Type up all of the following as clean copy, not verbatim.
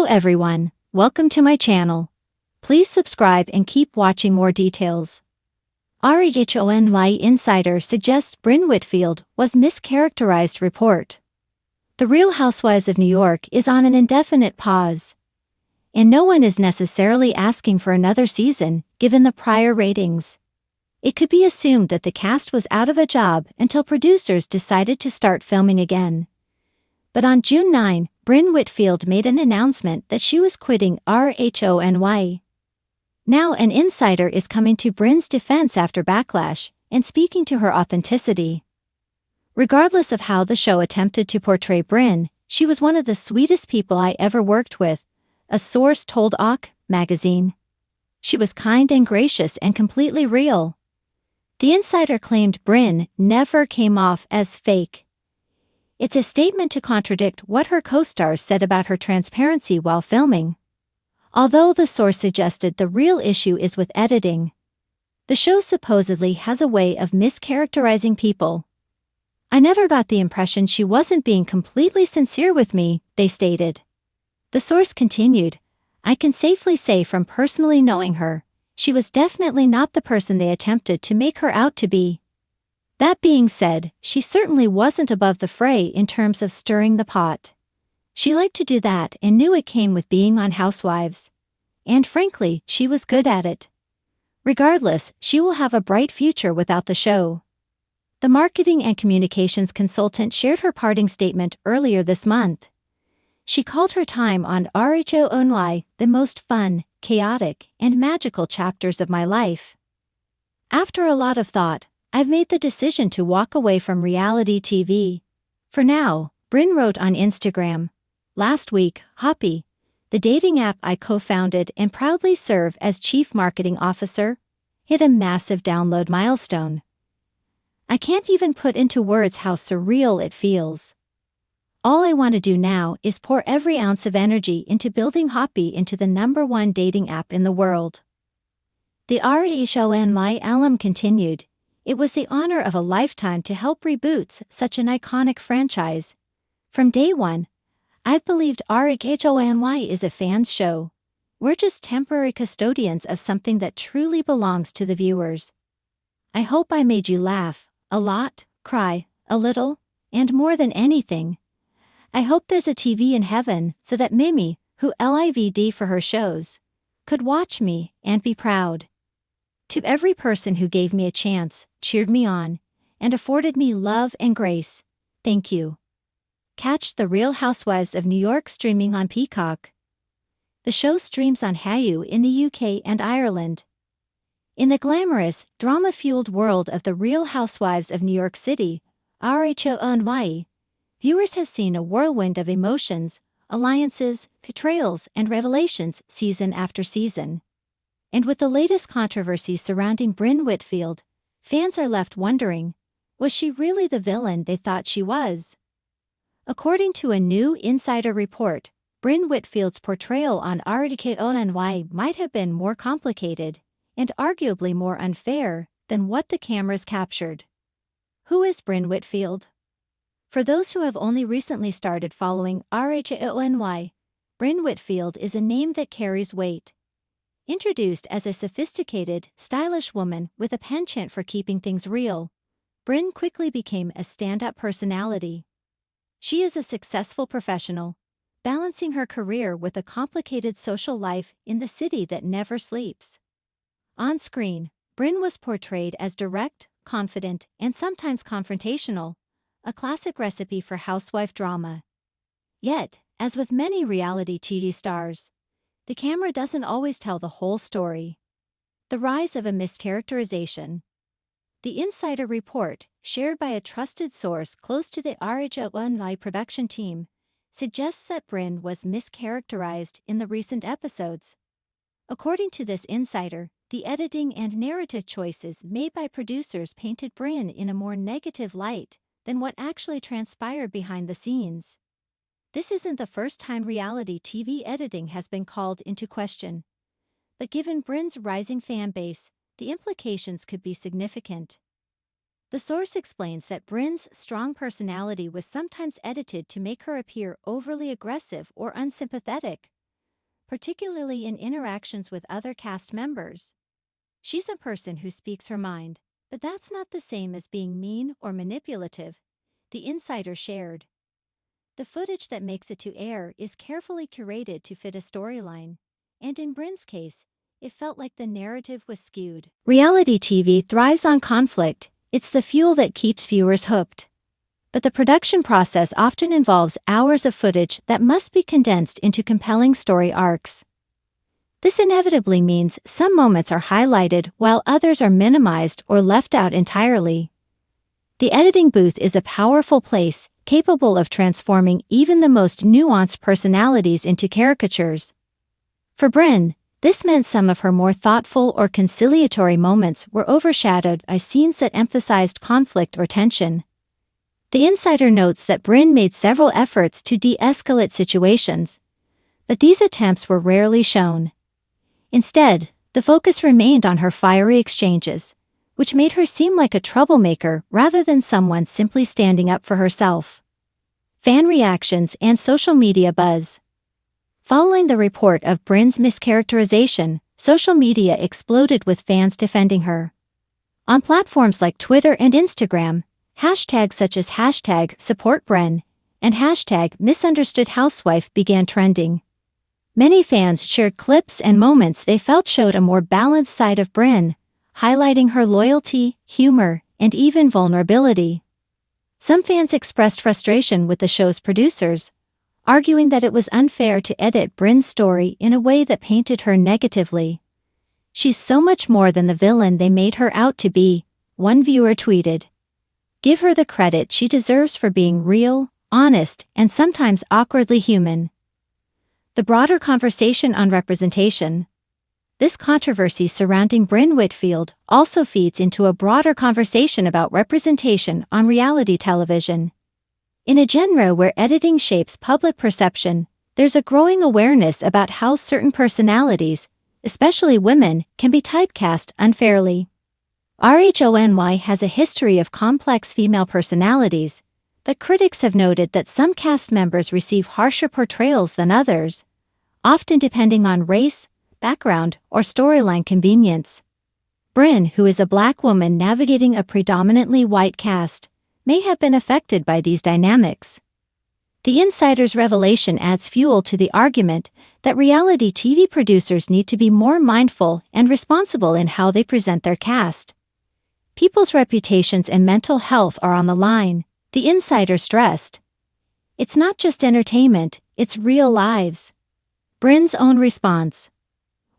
everyone, welcome to my channel. Please subscribe and keep watching more details. RHONY Insider suggests Brynn Whitfield was mischaracterized report. The Real Housewives of New York is on an indefinite pause. And no one is necessarily asking for another season, given the prior ratings. It could be assumed that the cast was out of a job until producers decided to start filming again. But on June 9, Brynn Whitfield made an announcement that she was quitting RHONY. Now an insider is coming to Brynn's defense after backlash and speaking to her authenticity. Regardless of how the show attempted to portray Brynn, she was one of the sweetest people I ever worked with, a source told OK magazine. She was kind and gracious and completely real. The insider claimed Brynn never came off as fake. It's a statement to contradict what her co-stars said about her transparency while filming. Although the source suggested the real issue is with editing. The show supposedly has a way of mischaracterizing people. I never got the impression she wasn't being completely sincere with me, they stated. The source continued, I can safely say from personally knowing her, she was definitely not the person they attempted to make her out to be. That being said, she certainly wasn't above the fray in terms of stirring the pot. She liked to do that and knew it came with being on Housewives. And frankly, she was good at it. Regardless, she will have a bright future without the show. The marketing and communications consultant shared her parting statement earlier this month. She called her time on RHONY the most fun, chaotic, and magical chapters of my life. After a lot of thought, I've made the decision to walk away from reality TV. For now, Brynn wrote on Instagram. Last week, Hoppy, the dating app I co-founded and proudly serve as Chief Marketing Officer, hit a massive download milestone. I can't even put into words how surreal it feels. All I want to do now is pour every ounce of energy into building Hoppy into the #1 dating app in the world. The RHONY alum continued. It was the honor of a lifetime to help reboot such an iconic franchise. From day one, I've believed RHONY is a fan's show. We're just temporary custodians of something that truly belongs to the viewers. I hope I made you laugh, a lot, cry, a little, and more than anything. I hope there's a TV in heaven so that Mimi, who lived for her shows, could watch me and be proud. To every person who gave me a chance, cheered me on, and afforded me love and grace, thank you. Catch The Real Housewives of New York streaming on Peacock. The show streams on Hulu in the UK and Ireland. In the glamorous, drama-fueled world of The Real Housewives of New York City, RHONY, viewers have seen a whirlwind of emotions, alliances, betrayals, and revelations season after season. And with the latest controversy surrounding Brynn Whitfield, fans are left wondering, was she really the villain they thought she was? According to a new insider report, Brynn Whitfield's portrayal on RHONY might have been more complicated and arguably more unfair than what the cameras captured. Who is Brynn Whitfield? For those who have only recently started following RHONY, Brynn Whitfield is a name that carries weight. Introduced as a sophisticated, stylish woman with a penchant for keeping things real, Brynn quickly became a stand-up personality. She is a successful professional, balancing her career with a complicated social life in the city that never sleeps. On screen, Brynn was portrayed as direct, confident, and sometimes confrontational, a classic recipe for housewife drama. Yet, as with many reality TV stars, the camera doesn't always tell the whole story. The rise of a mischaracterization. The insider report, shared by a trusted source close to the RHONY production team, suggests that Brynn was mischaracterized in the recent episodes. According to this insider, the editing and narrative choices made by producers painted Brynn in a more negative light than what actually transpired behind the scenes. This isn't the first time reality TV editing has been called into question. But given Brynn's rising fan base, the implications could be significant. The source explains that Brynn's strong personality was sometimes edited to make her appear overly aggressive or unsympathetic, particularly in interactions with other cast members. She's a person who speaks her mind, but that's not the same as being mean or manipulative, the insider shared. The footage that makes it to air is carefully curated to fit a storyline, and in Brynn's case, it felt like the narrative was skewed. Reality TV thrives on conflict, it's the fuel that keeps viewers hooked. But the production process often involves hours of footage that must be condensed into compelling story arcs. This inevitably means some moments are highlighted while others are minimized or left out entirely. The editing booth is a powerful place, capable of transforming even the most nuanced personalities into caricatures. For Brynn, this meant some of her more thoughtful or conciliatory moments were overshadowed by scenes that emphasized conflict or tension. The insider notes that Brynn made several efforts to de-escalate situations, but these attempts were rarely shown. Instead, the focus remained on her fiery exchanges, which made her seem like a troublemaker rather than someone simply standing up for herself. Fan reactions and social media buzz. Following the report of Brynn's mischaracterization, social media exploded with fans defending her. On platforms like Twitter and Instagram, hashtags such as #SupportBrynn and #MisunderstoodHousewife began trending. Many fans shared clips and moments they felt showed a more balanced side of Brynn, highlighting her loyalty, humor, and even vulnerability. Some fans expressed frustration with the show's producers, arguing that it was unfair to edit Brynn's story in a way that painted her negatively. "She's so much more than the villain they made her out to be," one viewer tweeted. "Give her the credit she deserves for being real, honest, and sometimes awkwardly human." The broader conversation on representation. This controversy surrounding Brynn Whitfield also feeds into a broader conversation about representation on reality television. In a genre where editing shapes public perception, there's a growing awareness about how certain personalities, especially women, can be typecast unfairly. RHONY has a history of complex female personalities, but critics have noted that some cast members receive harsher portrayals than others, often depending on race, background, or storyline convenience. Brynn, who is a Black woman navigating a predominantly white cast, may have been affected by these dynamics. The insider's revelation adds fuel to the argument that reality TV producers need to be more mindful and responsible in how they present their cast. People's reputations and mental health are on the line, the insider stressed. It's not just entertainment, it's real lives. Brynn's own response.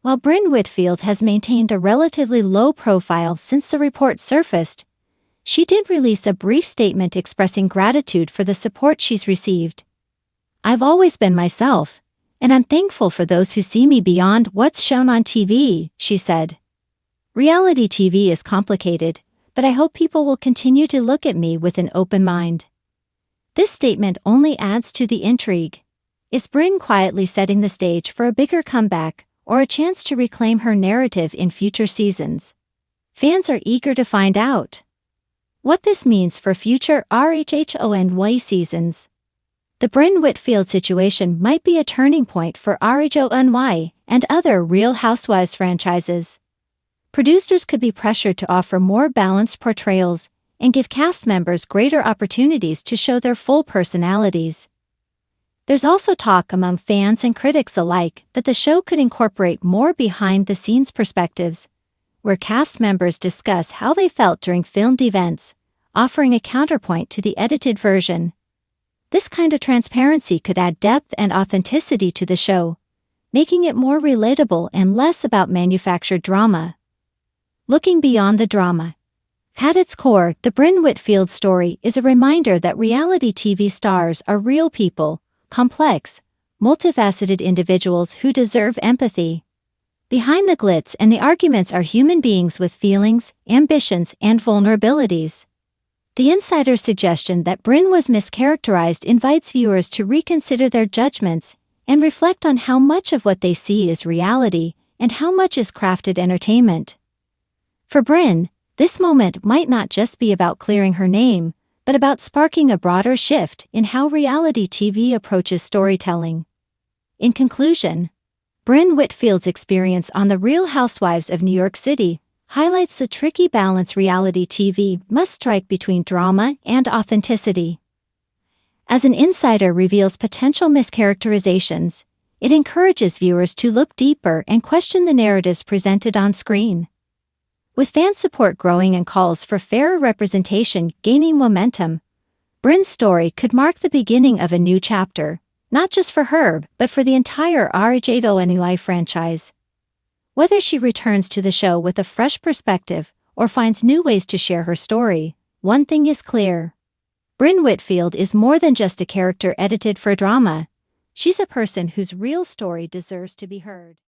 While Brynn Whitfield has maintained a relatively low profile since the report surfaced, she did release a brief statement expressing gratitude for the support she's received. "I've always been myself, and I'm thankful for those who see me beyond what's shown on TV," she said. "Reality TV is complicated, but I hope people will continue to look at me with an open mind." This statement only adds to the intrigue. Is Brynn quietly setting the stage for a bigger comeback or a chance to reclaim her narrative in future seasons? Fans are eager to find out what this means for future RHONY seasons. The Brynn Whitfield situation might be a turning point for RHONY and other Real Housewives franchises. Producers could be pressured to offer more balanced portrayals and give cast members greater opportunities to show their full personalities. There's also talk among fans and critics alike that the show could incorporate more behind-the-scenes perspectives, where cast members discuss how they felt during filmed events, offering a counterpoint to the edited version. This kind of transparency could add depth and authenticity to the show, making it more relatable and less about manufactured drama. Looking beyond the drama. At its core, the Brynn Whitfield story is a reminder that reality TV stars are real people, complex, multifaceted individuals who deserve empathy. Behind the glitz and the arguments are human beings with feelings, ambitions, and vulnerabilities. The insider's suggestion that Brynn was mischaracterized invites viewers to reconsider their judgments and reflect on how much of what they see is reality and how much is crafted entertainment. For Brynn, this moment might not just be about clearing her name, but about sparking a broader shift in how reality TV approaches storytelling. In conclusion, Brynn Whitfield's experience on The Real Housewives of New York City highlights the tricky balance reality TV must strike between drama and authenticity. As an insider reveals potential mischaracterizations, it encourages viewers to look deeper and question the narratives presented on screen. With fan support growing and calls for fairer representation gaining momentum, Brynn's story could mark the beginning of a new chapter, not just for her, but for the entire RHONY franchise. Whether she returns to the show with a fresh perspective or finds new ways to share her story, one thing is clear. Brynn Whitfield is more than just a character edited for drama. She's a person whose real story deserves to be heard.